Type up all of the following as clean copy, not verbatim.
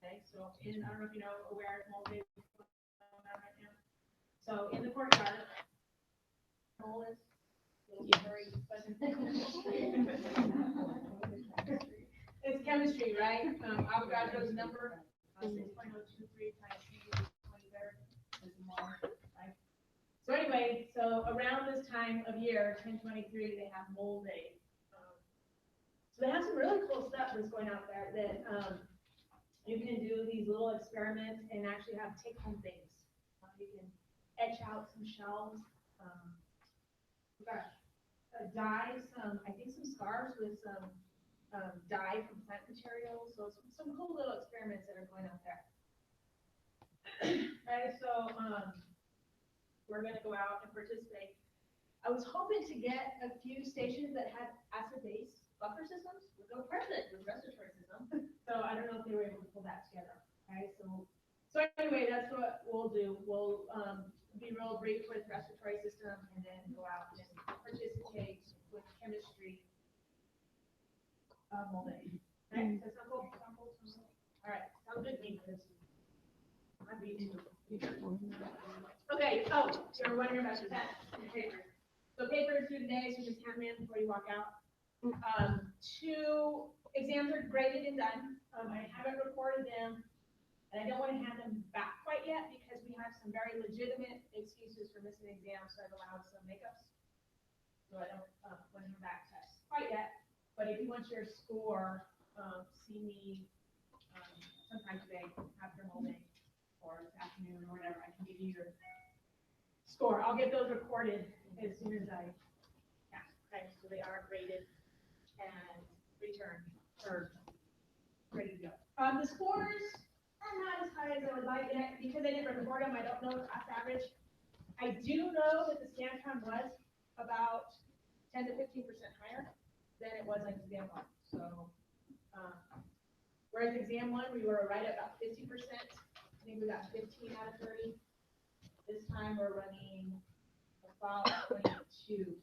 Okay, so I don't know if you know where mold is going on right now. So in the courtyard, mold is. It's chemistry, right? Avogadro's number, 6.023 times 10^23 is mold, right? So anyway, so around this time of year, 1023, they have mold day. So they have some really cool stuff that's going out there that you can do these little experiments and actually have take-home things. You can etch out some shells. Gosh, dye some, I think some scarves with some dye from plant materials. So some cool little experiments that are going out there. Right, so we're going to go out and participate. I was hoping to get a few stations that had acid-base buffer systems with no president with respiratory system. So I don't know if they were able to pull that together. Okay, so anyway, that's what we'll do. We'll be real brief with respiratory system and then go out and participate with chemistry molding. Okay, so sound cool? All right, sounds good to me. I'd be too. Okay, oh, you're wondering about your test and your paper. So paper is due today, so just hand them in before you walk out. 2 exams are graded and done. I haven't recorded them, and I don't want to hand them back quite yet because we have some very legitimate excuses for missing exams, so I've allowed some makeups. So I don't want to hand back tests quite yet. But if you want your score, see me sometime today after molding or this afternoon or whatever. I can give you your score. I'll get those recorded as soon as I can. Okay, so they are graded and returned or ready to go. The scores are not as high as I would like, and because I didn't record them, I don't know the class average. I do know that the ScanTron was about 10 to 15% higher than it was like exam 1. So, whereas exam 1 we were right at about 50%. I think we got 15 out of 30. This time we're running about 22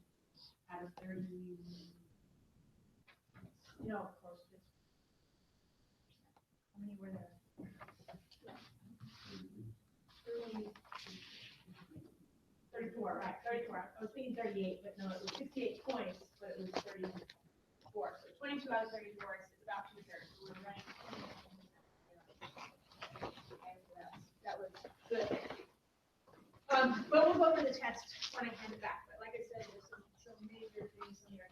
out of 30. No, close to 50%. How many were there? 34, right, 34. I was thinking 38, but no, it was 68 points, but it was 34. So 22 out of 34 is about 2/3. So we're running. Okay, so that was good. But we'll go over the test when I hand it back. But like I said, there's some major things in here.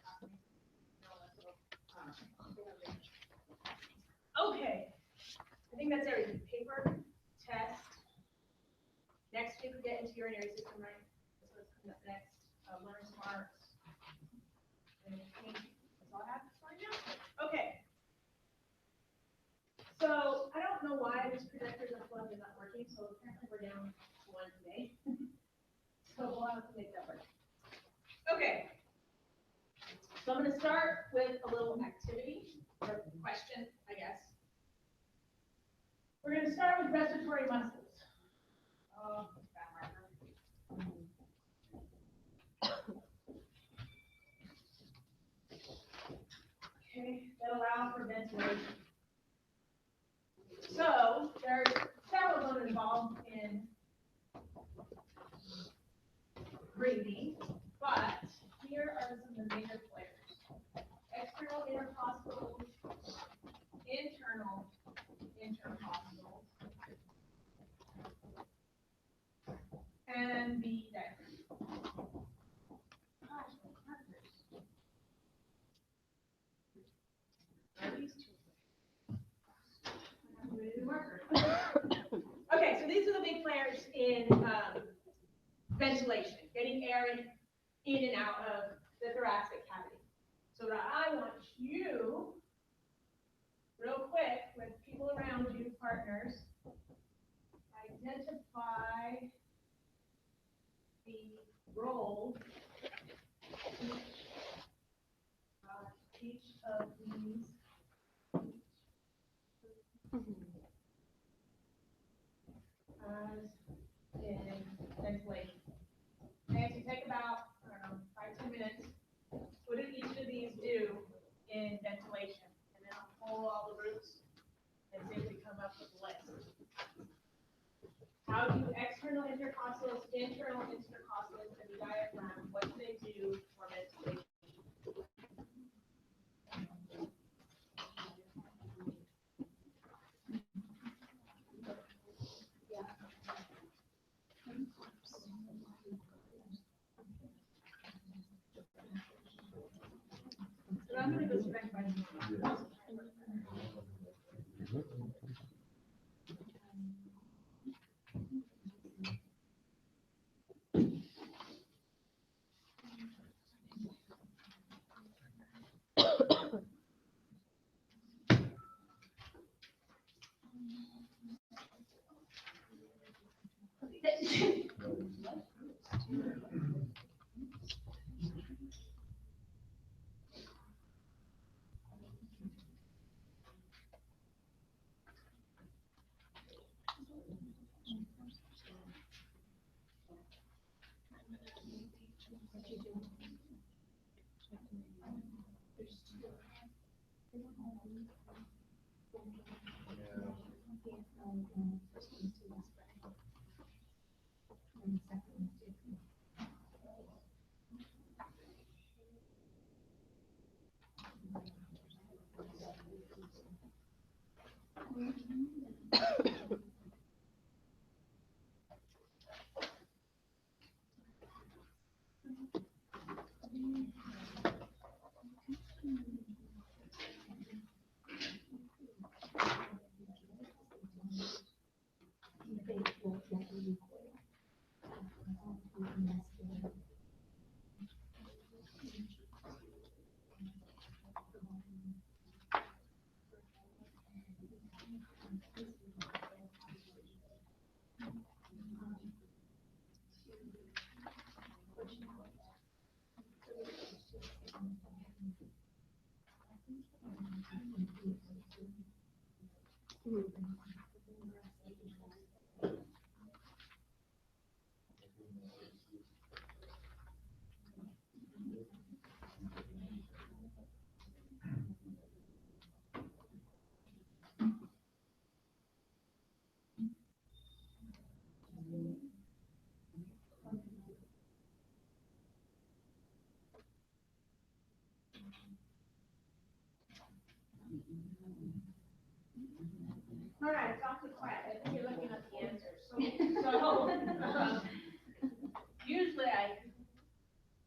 Okay, I think that's everything. Paper, test. Next week we get into urinary system, right? That's what's coming up next. Learn smarts. And I think that's all I have right now. Okay. So I don't know why this projector's unplugged and not working. So apparently we're down to 1 today. So we'll have to make that work. Okay. So I'm going to start with a little activity or question, I guess. We're going to start with respiratory muscles. Okay, that allow for ventilation. So there's several of them involved in breathing, but here are some of the major players. External intercostals, internal intercostals, and the diaphragm. Gosh, my markers. Are these two? Marker. Okay, so these are the big players in ventilation, getting air in and out of the thoracic cavity. So what I want you, real quick, with people around you, partners, identify the role each of these in ventilation. And to take about, I don't know, 5-10 minutes. What did each of these do in ventilation? And then I'll pull all the roots and see if we come up up with the list. How do external intercostals, internal intercostals, and the diaphragm, what do they do for ventilation? So I'm going to go back by All right, it's awfully quiet. I think you're looking at the answers. Usually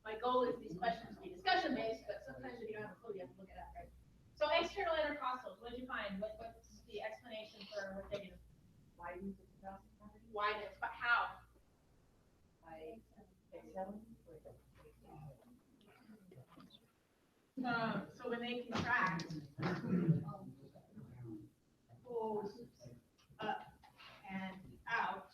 my goal is these questions to be discussion based, but sometimes if you don't have a clue, you have to look it up, right? So external intercostals, what did you find? What's the explanation for what they do? Widens the capacity. Widens, but how? By exhaling. So when they contract, pulls up and out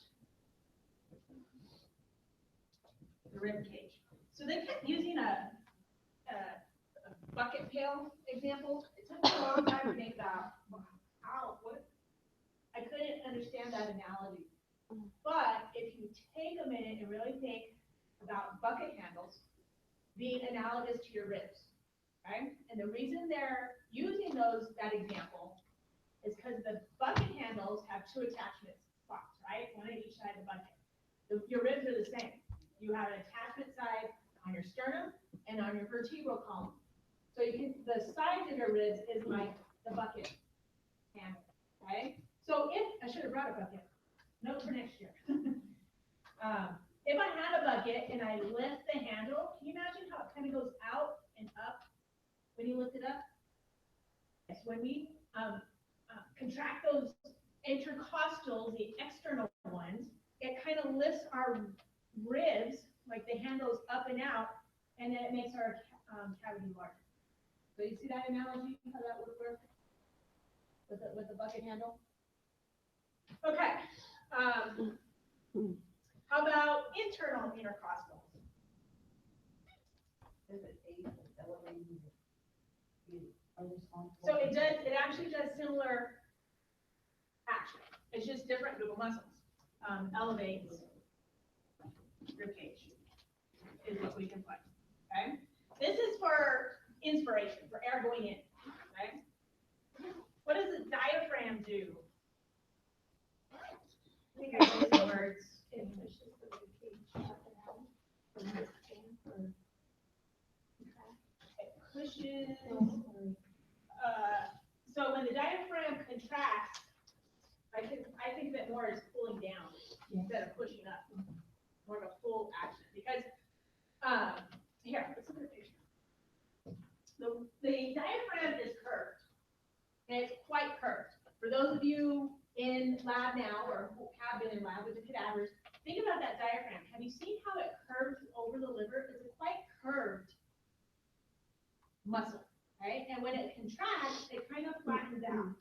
the rib cage. So they kept using a bucket pail example. It took me a long time to think about what I couldn't understand that analogy. But if you take a minute and really think about bucket handles being analogous to your ribs, okay? And the reason they're using that example is because the bucket handles have two attachment spots, right? One at each side of the bucket. Your ribs are the same. You have an attachment side on your sternum and on your vertebral column. So the sides of your ribs is like the bucket handle, okay? So I should have brought a bucket. Note for next year. If I had a bucket and I lift the handle, can you imagine how it kind of goes out and up when you lift it up? Yes, when we contract those intercostals, the external ones, it kind of lifts our ribs, like the handles up and out, and then it makes our cavity larger. So you see that analogy, how that would work with the bucket handle? Okay. How about internal intercostals? Is it elevating? So it actually does similar action. It's just different group of muscles. Elevates rib cage is what we can put. Okay. This is for inspiration, for air going in. Okay. What does the diaphragm do It pushes, so when the diaphragm contracts, I think of it more as pulling down instead of pushing up, more of a pull action, because, here, let's look at the picture. The diaphragm is curved, and it's quite curved. For those of you in lab now, or who have been in lab with the cadavers, think about that diaphragm. Have you seen how it curves over the liver? It's a quite curved muscle, right? And when it contracts, it kind of flattens out.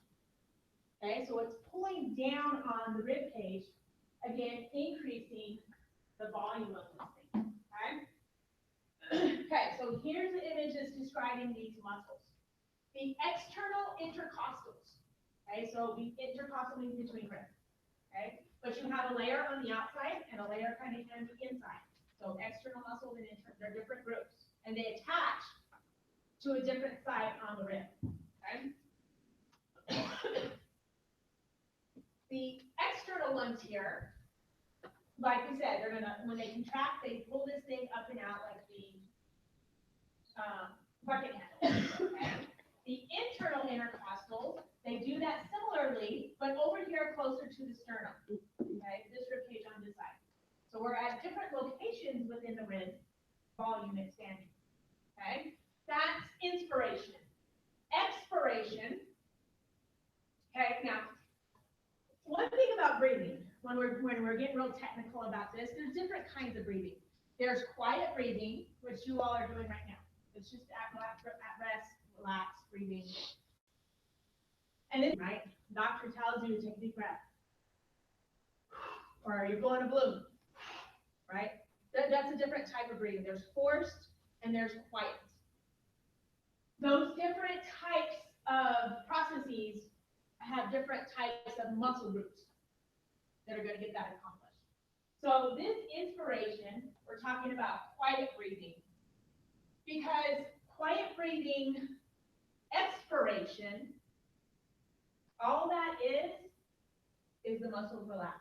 Okay, so it's pulling down on the rib cage, again, increasing the volume of this thing, okay? Okay, so here's the image that's describing these muscles. The external intercostals, okay, so the intercostal means between ribs, okay? But you have a layer on the outside and a layer kind of on the inside. So external muscles and internal, they're different groups, and they attach to a different side on the rib, okay? The external ones here, like we said, they're gonna, when they contract, they pull this thing up and out like the bucket handle, okay? The internal intercostals, they do that similarly, but over here closer to the sternum, okay? This rib cage on this side. So we're at different locations within the rib, volume expanding, okay? That's inspiration. Expiration, okay, now, one thing about breathing, when we're getting real technical about this, there's different kinds of breathing. There's quiet breathing, which you all are doing right now. It's just at rest, relaxed breathing. And then, right, doctor tells you to take a deep breath. Or you're blowing a balloon, right? That's a different type of breathing. There's forced and there's quiet. Those different types of processes have different types of muscle groups that are going to get that accomplished. So this inspiration, we're talking about quiet breathing, because quiet breathing, expiration, all that is the muscles relax.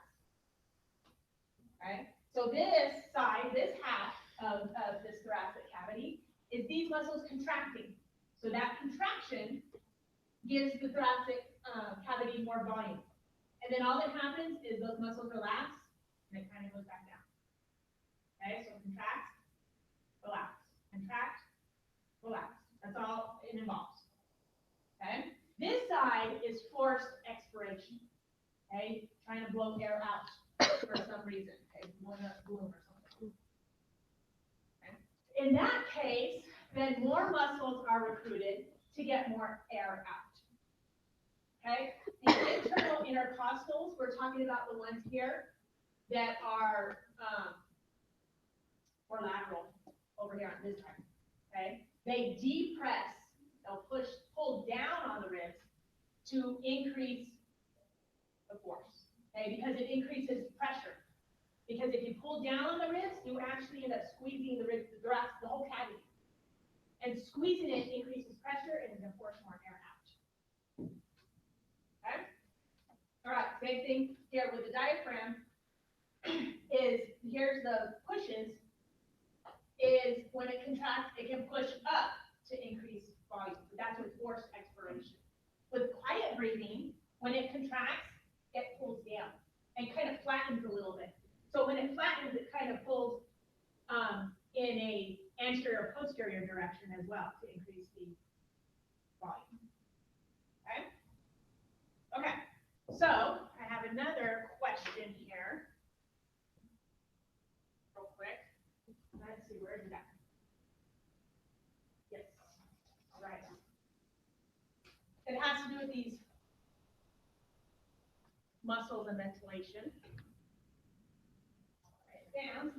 Right? So this side, this half of this thoracic cavity is these muscles contracting. So that contraction gives the thoracic cavity more volume. And then all that happens is those muscles relax and it kind of goes back down. Okay, so contract, relax, contract, relax. That's all it involves. Okay, this side is forced expiration. Okay, trying to blow air out for some reason. Okay, blowing up a balloon or something. Okay. In that case, then more muscles are recruited to get more air out. Okay, the internal intercostals, we're talking about the ones here that are or lateral over here on this side. Okay, they depress, they'll pull down on the ribs to increase the force. Okay, because it increases pressure. Because if you pull down on the ribs, you actually end up squeezing the ribs, the whole cavity. And squeezing it increases pressure and then force more air out. Okay? All right, same thing here with the diaphragm. Here's the pushes, is when it contracts, it can push up to increase volume. That's with forced expiration. With quiet breathing, when it contracts, it pulls down and kind of flattens a little bit. So when it flattens, it kind of pulls in a anterior posterior direction as well to increase the volume. Okay? Okay, so I have another question here. Real quick. Let's see, where is it at? Yes. All right. It has to do with these muscles and ventilation. Write it down.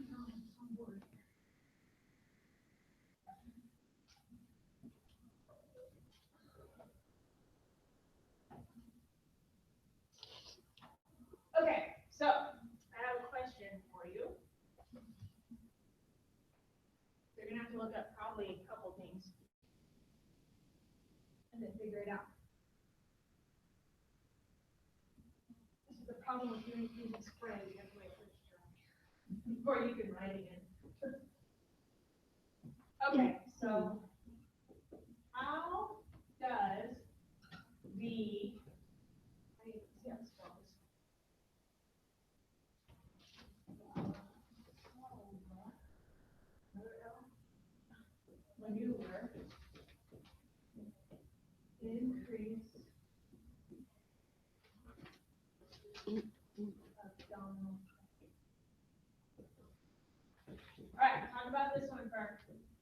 Okay, so I have a question for you. You're gonna have to look up probably a couple things and then figure it out. This is the problem with using spray. You have to wait for it to dry before you can write again. Okay, so how does the, I need to see how to spell this. Maneuver increase abdominal. All right, talk about this one for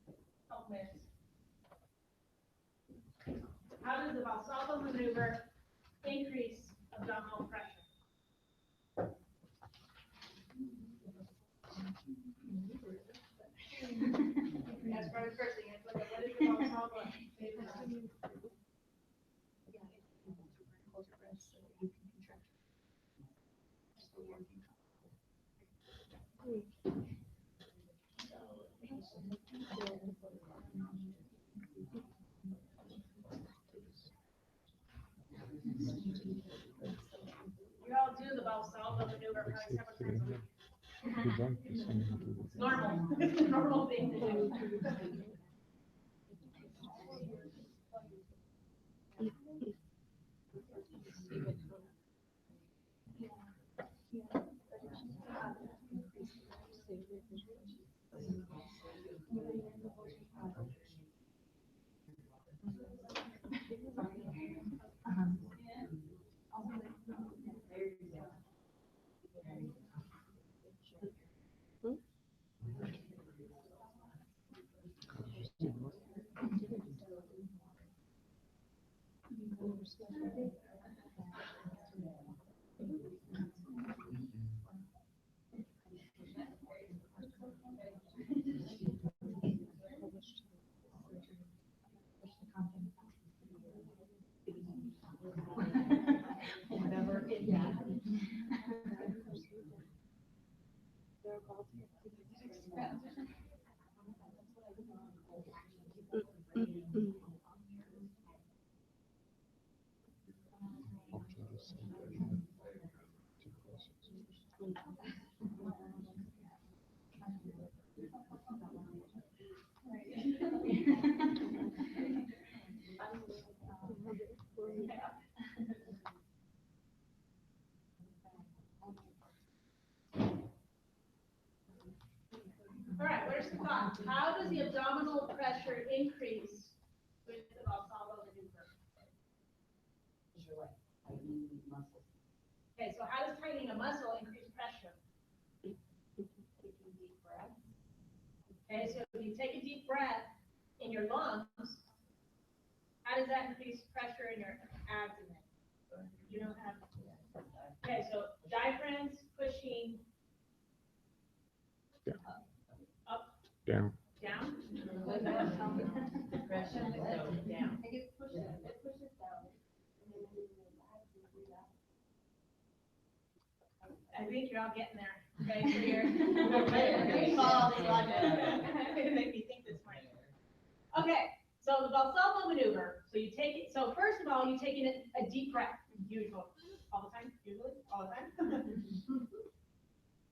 a couple minutes. How does the Valsalva maneuver increase abdominal pressure? That's probably the first thing. It's like, what is the Valsalva maneuver? Hold your breath so that you can contract. Still working. We all do the Valsalva maneuver probably several times a week. It's normal. It's a normal thing to do. Whatever, yeah. All right, what are some thoughts? How does the abdominal pressure increase with the Valsalva maneuver? You're like, tightening these muscles. Okay, so how does tightening a muscle increase pressure? Taking deep breaths. Okay, so if you take a deep breath in your lungs, how does that increase pressure in your abdomen? You don't have. Okay, so diaphragms pushing up, Down. down. Depression, so down. I guess push it down. I think you're all getting there. Okay, so you're follow the logic. It make me think this way. Okay, so the Valsalva maneuver. So you take it. So first of all, you take in a deep breath. Usually, all the time. Usually, all the time.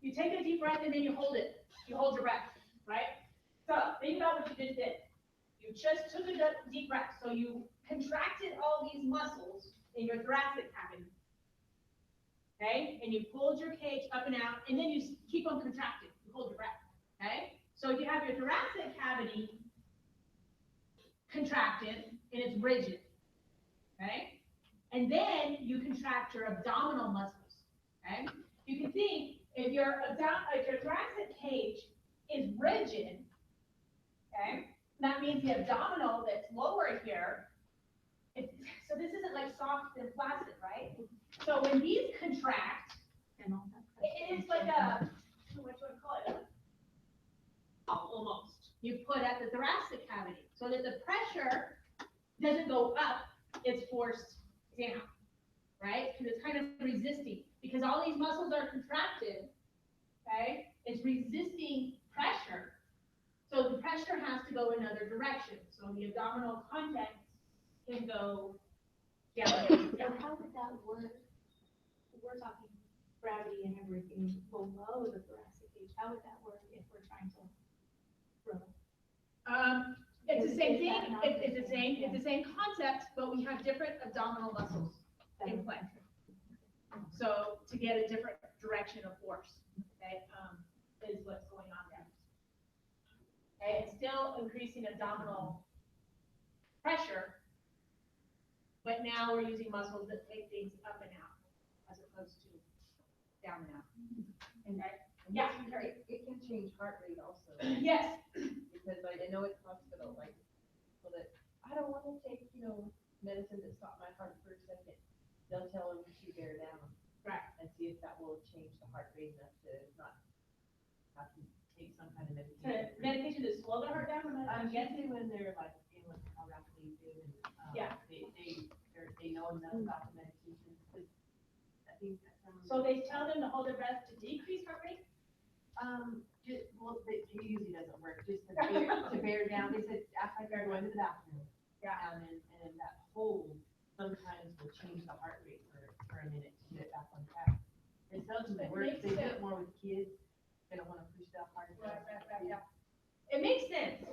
You take a deep breath and then you hold it. You hold your breath, right? So think about what you just did. You just took a deep breath. So you contracted all these muscles in your thoracic cavity. Okay, and you pulled your cage up and out, and then you keep on contracting. You hold your breath. Okay, so you have your thoracic cavity contracted and it's rigid. Okay, and then you contract your abdominal muscles. Okay, you can think if your thoracic cage is rigid, okay, that means the abdominal that's lower here. So this isn't like soft and flaccid, right? So when these contract, And all that. it is like a, what do you want to call it? Almost. You put at the thoracic cavity so that the pressure doesn't go up, it's forced down, right? Because it's kind of resisting, because all these muscles are contracted, okay? It's resisting pressure. So the pressure has to go another direction. So the abdominal contents can go down. So how would that work? We're talking gravity and everything below the thoracic cage. How would that work if we're trying to row? It's the same thing, it's the same concept, but we have different abdominal muscles in play. So to get a different direction of force, okay, is what's going on there. Okay, it's still increasing abdominal pressure, but now we're using muscles that take things up and out, as opposed to down and out. Okay? Yeah. It can change heart rate also, Yes, because I know at hospital, like, so that, I don't wanna take, medicine that stopped my heart for a second. They'll tell them to bear down. Right. And see if that will change the heart rate enough to not have to take some kind of to medication. medication to slow the heart down. I'm guessing when they're like, how rapidly you do, and, Yeah. they know enough about the medication, 'cause I think that So they tell them to hold their breath to decrease heart rate? it usually doesn't work, just to bear down, they said, act like they're going to the bathroom. Yeah. And that hold sometimes will change the heart rate for a minute to get it back on track. It doesn't It work, makes they do sense. it more with kids, they don't wanna push that hard. Yeah. It makes sense,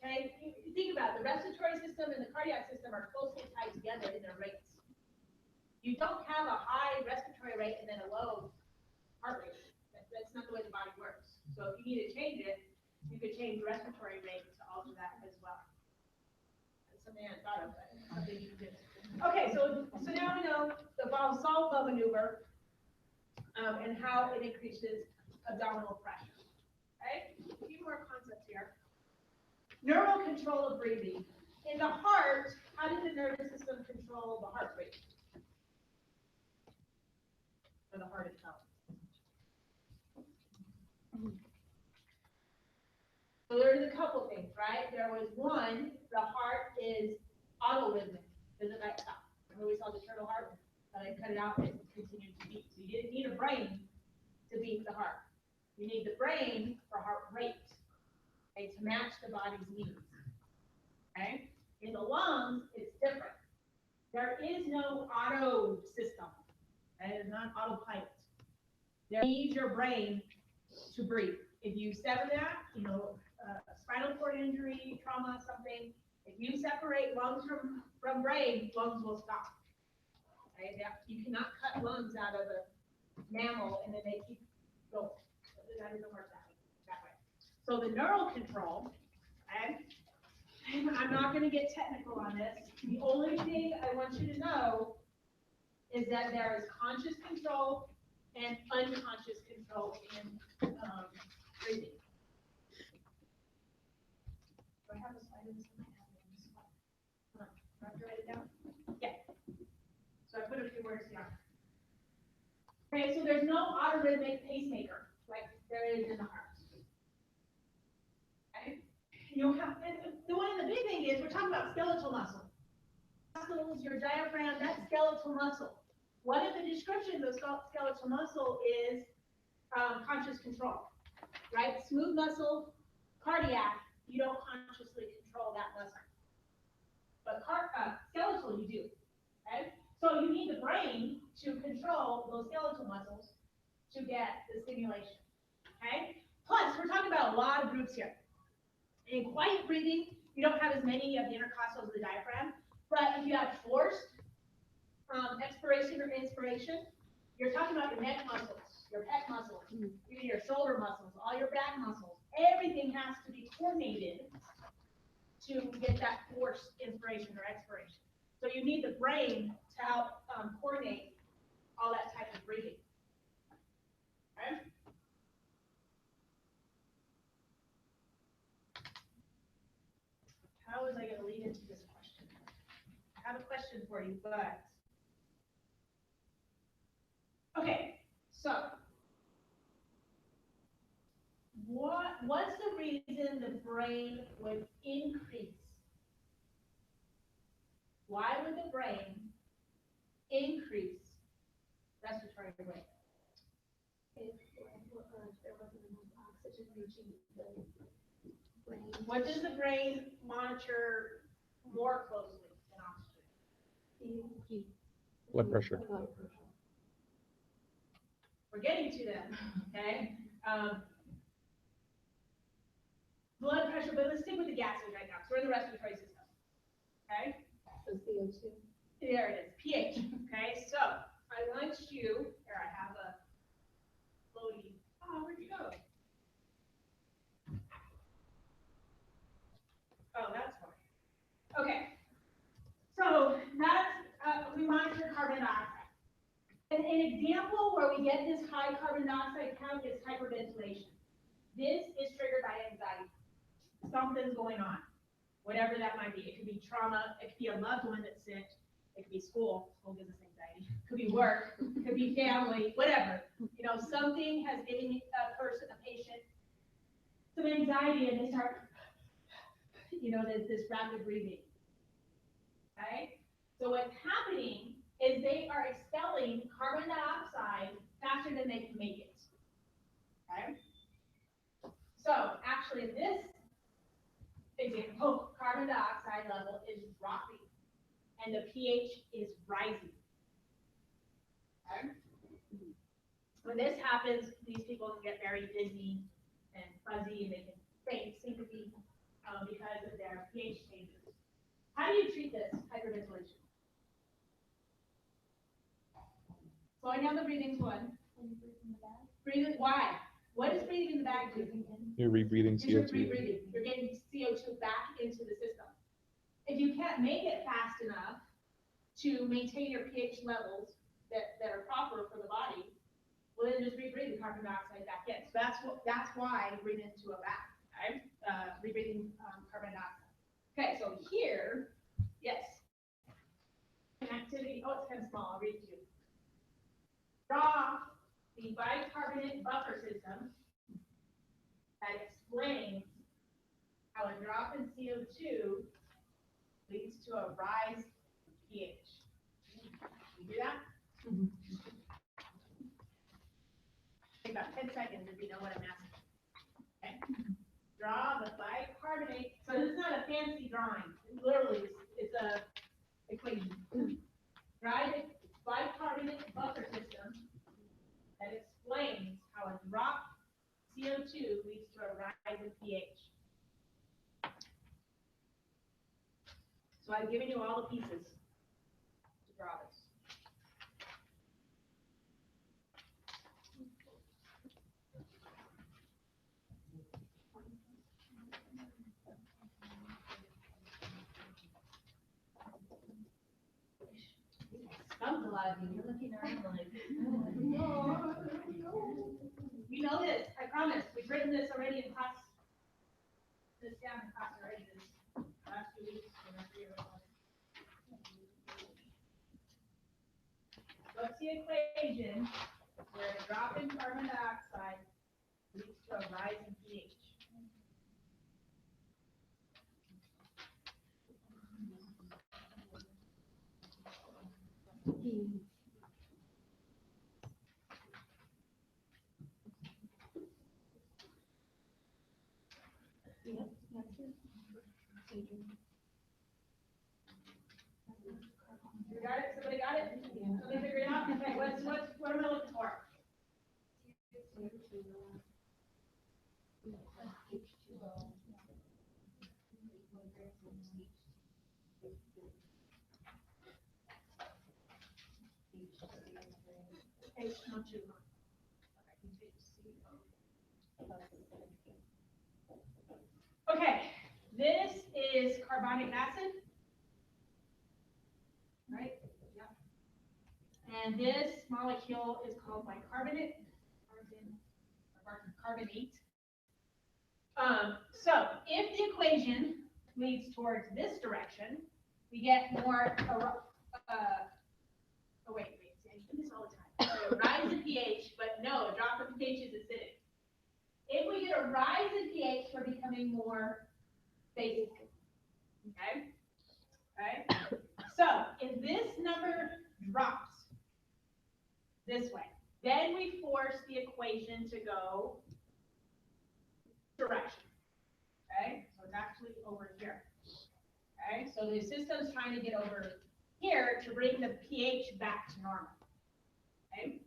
okay? You think about it, the respiratory system and the cardiac system are closely tied together in their rates. You don't have a high respiratory rate and then a low heart rate. That's not the way the body works. So if you need to change it, you could change the respiratory rate to alter that as well. That's something I thought of, but it's something you can do. Okay, so now we know the Valsalva maneuver, and how it increases abdominal pressure. Okay, a few more concepts here. Neural control of breathing. In the heart, how does the nervous system control the heart rate? For the heart itself. So there's a couple things, right? There was one, the heart is autorhythmic, doesn't like stop. Remember we saw the turtle heart, but I cut it out and it continued to beat. So you didn't need a brain to beat the heart. You need the brain for heart rate, okay, to match the body's needs. Okay? In the lungs, it's different. There is no auto system. Okay? It's not autopilot. There needs your brain to breathe. If you sever that, spinal cord injury, trauma, something, if you separate lungs from brain, lungs will stop. Okay? You cannot cut lungs out of a mammal and then they keep going. That doesn't work that way. So the neural control, okay? I'm not going to get technical on this. The only thing I want you to know is that there is conscious control and unconscious control in breathing. Do I have a slide in this one? I have to write it down? Yeah. So I put a few words down. Okay, so there's no autorhythmic pacemaker like there is in the heart. Okay? You have, the one of the big thing is we're talking about skeletal muscle. Muscles, your diaphragm, that's skeletal muscle. One of the descriptions of skeletal muscle is conscious control, right? Smooth muscle, cardiac, you don't consciously control that muscle. But skeletal, you do, okay? So you need the brain to control those skeletal muscles to get the stimulation, okay? Plus, we're talking about a lot of groups here. In quiet breathing, you don't have as many of the intercostals of the diaphragm, but if you have forced expiration or inspiration, you're talking about your neck muscles, your pec muscles, even your shoulder muscles, all your back muscles. Everything has to be coordinated to get that forced inspiration or expiration. So you need the brain to help coordinate all that type of breathing. Okay? How was I going to lead into this question? I have a question for you, but okay. So what's the reason the brain would increase? Why would the brain increase respiratory rate? If there wasn't enough oxygen reaching the brain. What does the brain monitor more closely than oxygen? Blood pressure. We're getting to them, okay? blood pressure, but let's stick with the gases right now, because we're in the respiratory system. Okay? So CO2. There it is, pH. Okay, so I want you, here I have a floaty. Oh, where'd you go? Oh, that's fine. Okay, so that's, we monitor carbon dioxide. An example where we get this high carbon dioxide count is hyperventilation. This is triggered by anxiety. Something's going on, whatever that might be. It could be trauma, it could be a loved one that's sick, it could be school gives us anxiety, it could be work, it could be family, whatever. You know, something has given a patient some anxiety and they start, you know, this rapid breathing. Okay? So what's happening is they are expelling carbon dioxide faster than they can make it. Okay? So actually in this example, carbon dioxide level is dropping and the pH is rising. Okay? When this happens, these people can get very dizzy and fuzzy and they can faint, syncope, because of their pH changes. How do you treat this hyperventilation? Slowing down the breathing's one. Breathing, why? What is breathing in the bag do? You're rebreathing You're CO2. rebreathing. You're getting CO2 back into the system. If you can't make it fast enough to maintain your pH levels that are proper for the body, well then just rebreathe the carbon dioxide back in. So that's why I breathe into a bag. Okay? Rebreathing carbon dioxide. Okay, so here, yes. An activity, oh, it's kind of small, I'll read it to you. Draw the bicarbonate buffer system that explains how a drop in CO2 leads to a rise in pH. You do that? Take about 10 seconds if you know what I'm asking. Okay. Draw the bicarbonate. So this is not a fancy drawing. Literally, it's a equation. Draw the bicarbonate buffer system that explains how a drop CO2 leads to a rise in pH. So I've given you all the pieces to draw this. Comes a lot of you, you're looking around like. We know this, I promise. We've written this already in class. This down in class already this last 2 weeks. What's the equation where a drop in carbon dioxide leads to a rise in pH? You got it? Somebody got it? Somebody figure it out? Okay, what am I looking for? H2O. Okay, this is carbonic acid. Right? Yep. And this molecule is called bicarbonate, carbonate. So if the equation leads towards this direction, we get more, oh wait, I do this all the time. So rise in pH, but no, a drop in pH is acidic. If we get a rise in pH, we're becoming more basic. Okay? Okay? So if this number drops this way, then we force the equation to go direction. Okay? So it's actually over here. Okay? So the system's trying to get over here to bring the pH back to normal. Okay?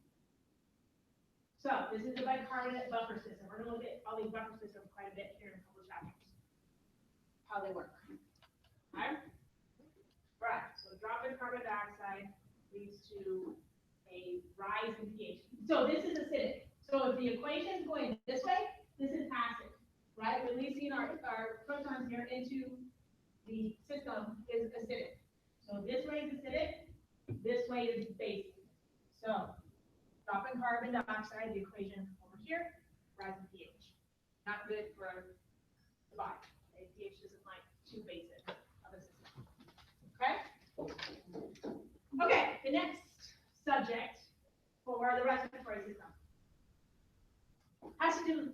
So this is the bicarbonate buffer system. We're going to look at all these buffer systems quite a bit here in a couple of chapters. how they work. Okay? Right, so drop in carbon dioxide leads to a rise in pH. So this is acidic. So if the equation is going this way, this is acid, right? Releasing our protons here into the system is acidic. So this way is acidic, this way is basic. So drop in carbon dioxide, the equation over here, rise in pH. Not good for the body. Okay? pH doesn't like too basic of a system. Okay? Okay, the next subject for the respiratory system has to do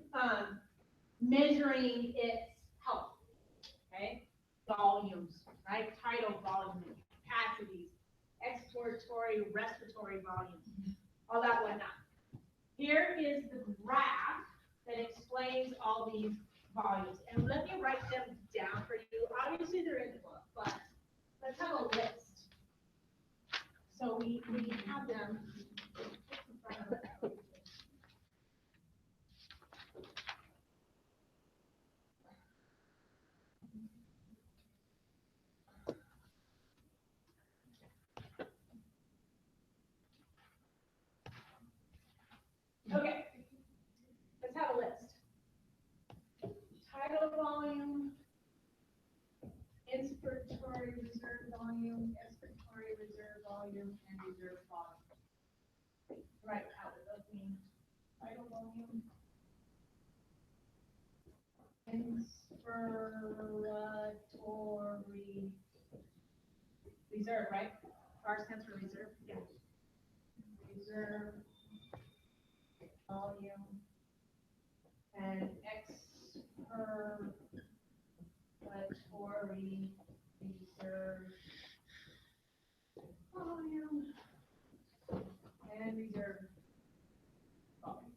measuring its health. Okay? Volumes, right? Tidal volume, capacities, expiratory, respiratory volume, all that whatnot. Here is the graph that explains all these volumes. And let me write them down for you. Obviously, they're in the book, but let's have a list. So we have them. Okay, let's have a list. Tidal volume, inspiratory reserve volume, expiratory reserve volume, and reserve volume. Right, how does that mean? Tidal volume. Inspiratory reserve, right? R stands for reserve, yeah. Reserve volume and expiratory reserve volume and reserve volume.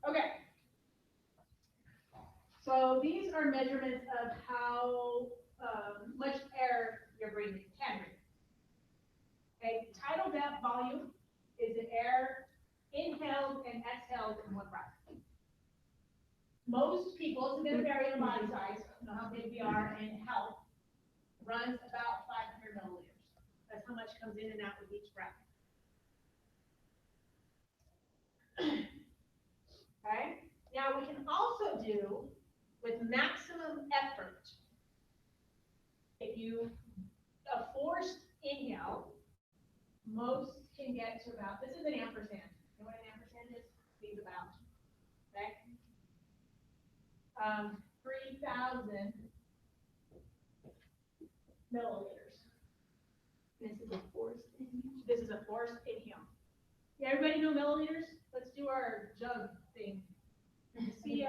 Okay. So these are measurements of how much air you're breathing, can breathe. Okay, tidal depth volume is the air inhaled and exhaled in one breath. Most people, it's going to vary in body size, you know how big we are, and health, runs about 500 milliliters. That's how much comes in and out with each breath. Okay, now we can also do with maximum effort. If you a forced inhale, most can get to about, this is an ampersand. You know what an ampersand is? Means about. Okay? 3,000 milliliters. This is a forced inhale. This is a forced inhale. Yeah, everybody know milliliters? Let's do our jug thing. See,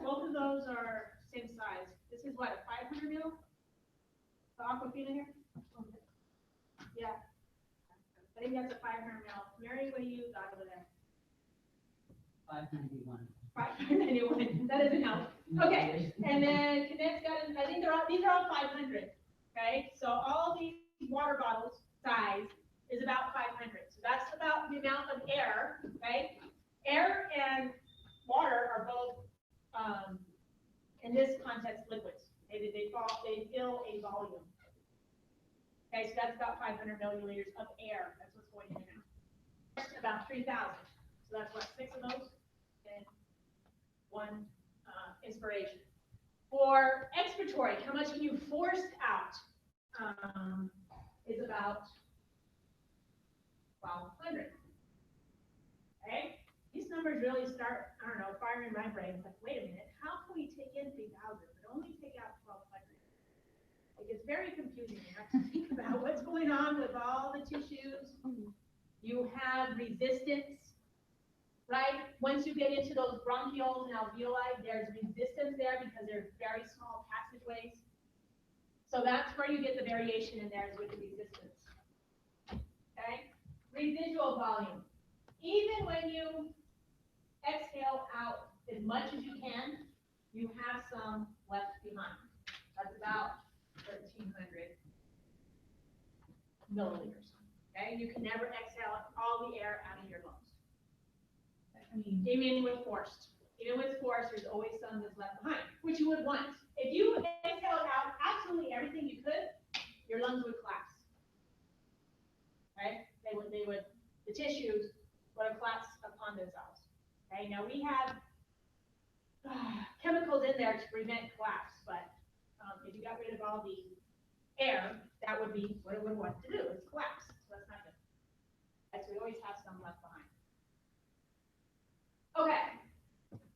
both of those are same size. This is what, a 500 mil? The Aquafina here? Yeah. I think that's a 500 mil. Mary, what do you got over there? 591. 591. That doesn't help. Okay. And then Connect's got, I think these are all 500. Okay. So all these water bottles size is about 500. So that's about the amount of air. Okay. Air and water are both, in this context, liquids. They fill a volume. Okay, so that's about 500 milliliters of air. That's what's going in and out. About 3,000. So that's what, 6 of those and 1 inspiration. For expiratory, how much can you force out? Is about 1,200. Okay, these numbers really start, I don't know, firing my brain. It's like, wait a minute, how can we take in 3,000 but only take out 1,200? It gets very confusing. You have to think about what's going on with all the tissues. You have resistance, right? Once you get into those bronchioles and alveoli, there's resistance there because they're very small passageways. So that's where you get the variation in there is with the resistance. Okay? Residual volume. Even when you exhale out as much as you can, you have some left behind. That's about 1,300 milliliters. Okay, you can never exhale all the air out of your lungs. I mean, even with forced. even with force, there's always some that's left behind, which you would want. If you exhaled out absolutely everything you could, your lungs would collapse. Right? The tissues would have collapsed upon themselves. Okay, now we have chemicals in there to prevent collapse, but if you got rid of all the air, that would be what it would want to do, is collapse. So that's not good. Right, so we always have some left behind. Okay,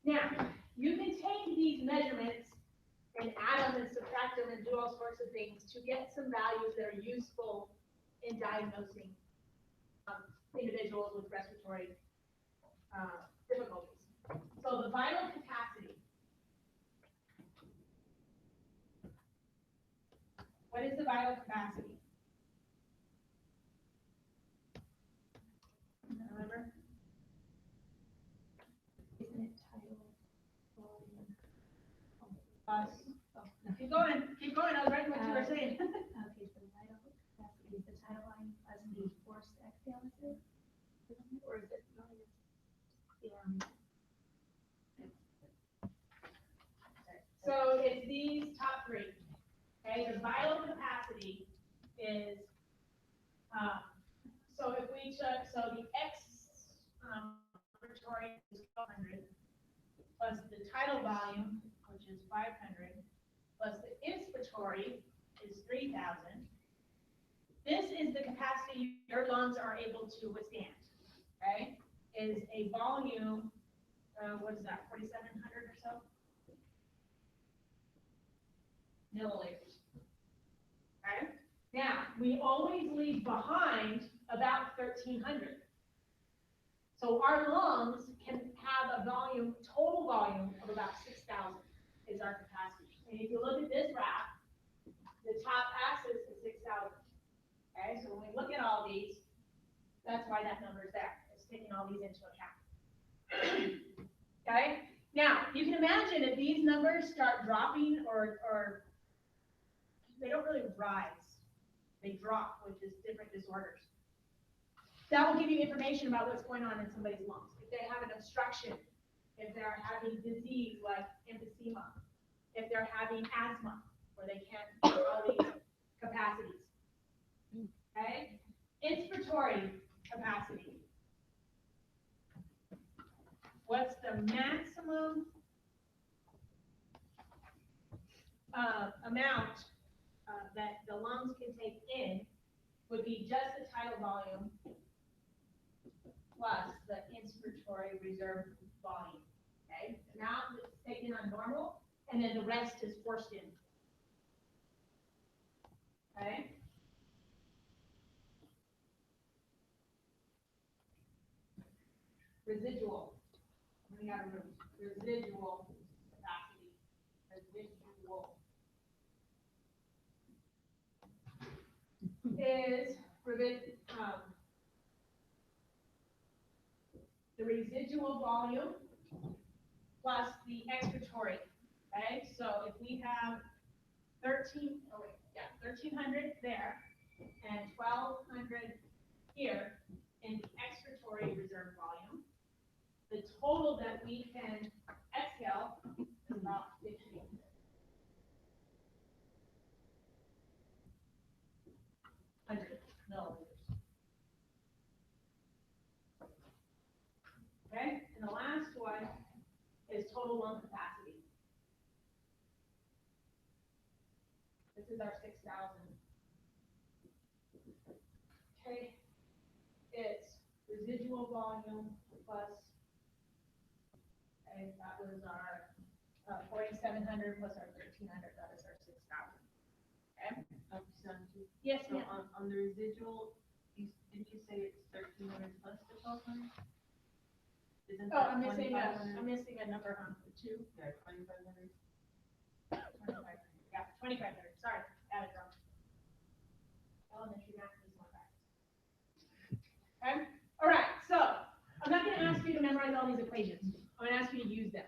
now you can take these measurements and add them and subtract them and do all sorts of things to get some values that are useful in diagnosing individuals with respiratory difficulties. So the vital capacity. What is the vital capacity? Remember? Isn't it tidal volume? Keep going, I was writing what you were saying. Okay, so vital capacity is the tidal volume plus the forced exhale, is it? Or is it not even? So it's these top three. Okay, the vital capacity is, so if we took, so the expiratory is 1200 plus the tidal volume, which is 500, plus the inspiratory is 3000. This is the capacity your lungs are able to withstand, okay? Is a volume, what is that, 4,700 or so? Milliliters. Okay? Now, we always leave behind about 1,300. So our lungs can have a volume, total volume of about 6,000 is our capacity. And if you look at this graph, the top axis is 6,000. Okay, so when we look at all these, that's why that number is there. It's taking all these into account. Okay, now you can imagine if these numbers start dropping or they don't really rise, they drop, which is different disorders. That will give you information about what's going on in somebody's lungs. If they have an obstruction, if they're having disease like emphysema, if they're having asthma, where they can't do all these capacities. Okay? Inspiratory capacity. What's the maximum amount that the lungs can take in would be just the tidal volume plus the inspiratory reserve volume. Okay? The amount that's taken on normal, and then the rest is forced in. Okay? Residual. We got a residual capacity. Residual is the residual volume plus the expiratory. Okay, so if we have 1,300 there and 1,200 here in the expiratory reserve volume, the total that we can exhale is about 15. Milliliters. Okay, and the last one is total lung capacity. This is our 6,000. Okay, it's residual volume plus, and that was our 4,700 plus our 1,300, that is our 6,000. Okay? Yes, So ma'am. on the residual, didn't you say it's 1,300 plus the 1,200? Isn't Oh, that I'm missing a 2,500? number on the two. Yeah, 2,500. 2,500. Yeah, 2,500. Sorry, got it wrong. Elementary math is one back. Okay. All right. So I'm not going to ask you to memorize all these equations. I'm going to ask you to use them.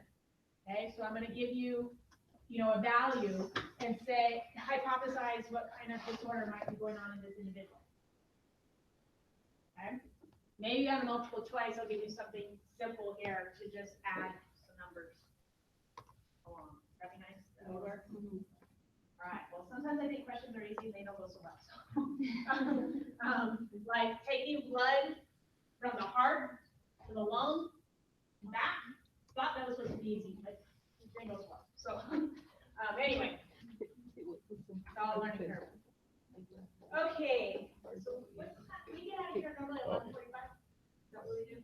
Okay. So I'm going to give you, a value and say, hypothesize what kind of disorder might be going on in this individual. Okay. Maybe on a multiple choice, I'll give you something simple here to just add some numbers. numbers along. That'd be nice. That would work. All right, well, sometimes I think questions are easy, and they don't go so well, so. Like taking blood from the heart to the lung, and back, thought that was supposed to be easy, but it didn't go so well. So, anyway, it's all a learning curve. Okay, so what time, we get out of here normally at 1:45? Is that what we do?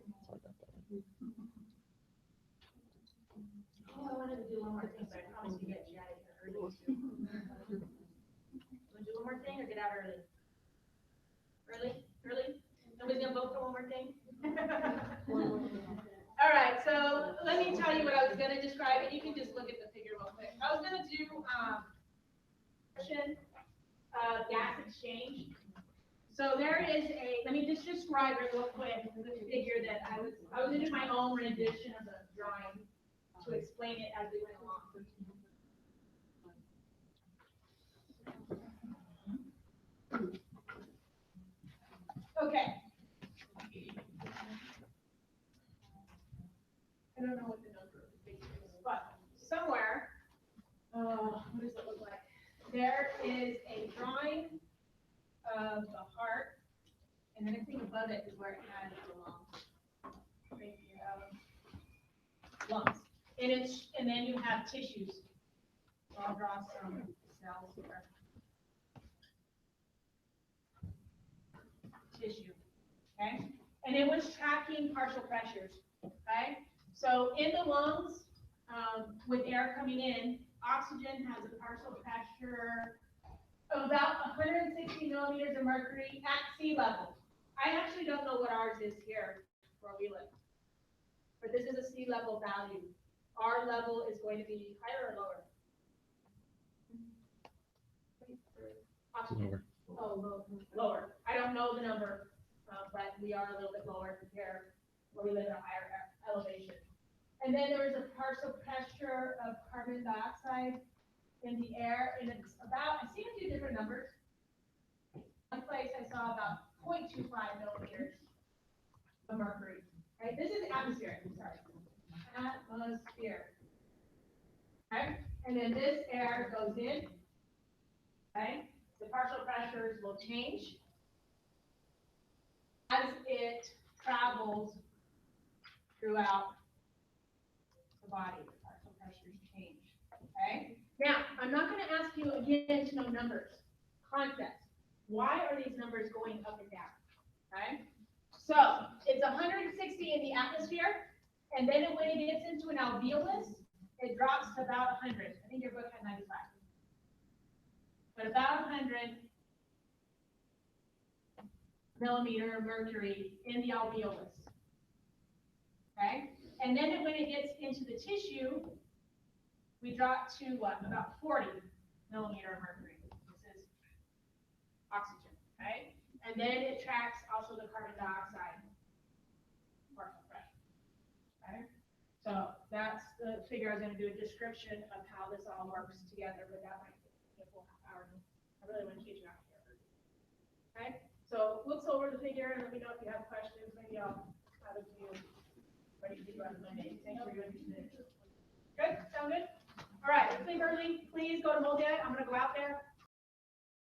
Oh, I wanted to do one more thing, but I promised to get you out of here early too. Want to do one more thing or get out early? Early? Nobody's gonna vote for one more thing? All right, so let me tell you what I was gonna describe, and you can just look at the figure real quick. I was gonna do, gas exchange. So there is let me just describe it real quick, the figure that I was into my own rendition of the drawing to explain it as we went along. Okay. I don't know what the number of the figure is, but somewhere, what does it look like? There is a drawing of the heart, and then I think above it is where it has the lungs. Right here, lungs. And then you have tissues. So I'll draw some cells here. Tissue, okay? And it was tracking partial pressures, okay? So in the lungs, with air coming in, oxygen has a partial pressure of about 160 millimeters of mercury at sea level. I actually don't know what ours is here where we live, but this is a sea level value. Our level is going to be higher or lower? Oxygen. Oh, lower. I don't know the number, but we are a little bit lower compared where we live at a higher elevation. And then there is a partial pressure of carbon dioxide in the air, and it's about, I've seen a few different numbers. One place I saw about 0.25 millimeters of mercury, right? This is atmospheric, sorry. Atmosphere. Okay, and then this air goes in, okay? The partial pressures will change as it travels throughout the body. The partial pressures change, okay? Now, I'm not going to ask you again to know numbers, concepts. Why are these numbers going up and down, okay? So, it's 160 in the atmosphere, and then when it gets into an alveolus, it drops to about 100. I think your book had 95. But about 100 millimeter of mercury in the alveolus, okay? And then when it gets into the tissue, we drop to what? About 40 millimeter of mercury. This is oxygen, okay? And then it tracks also the carbon dioxide partial pressure, okay? So that's the figure. I was going to do a description of how this all works together, but that might take a full half hour. I really want to teach you out here. Okay? So look over the figure and let me know if you have questions. Maybe I'll have a few ready to do on Monday. Thanks for your interest. Good? Sound good? All right, let's leave early. Please go to Moldet. I'm going to go out there.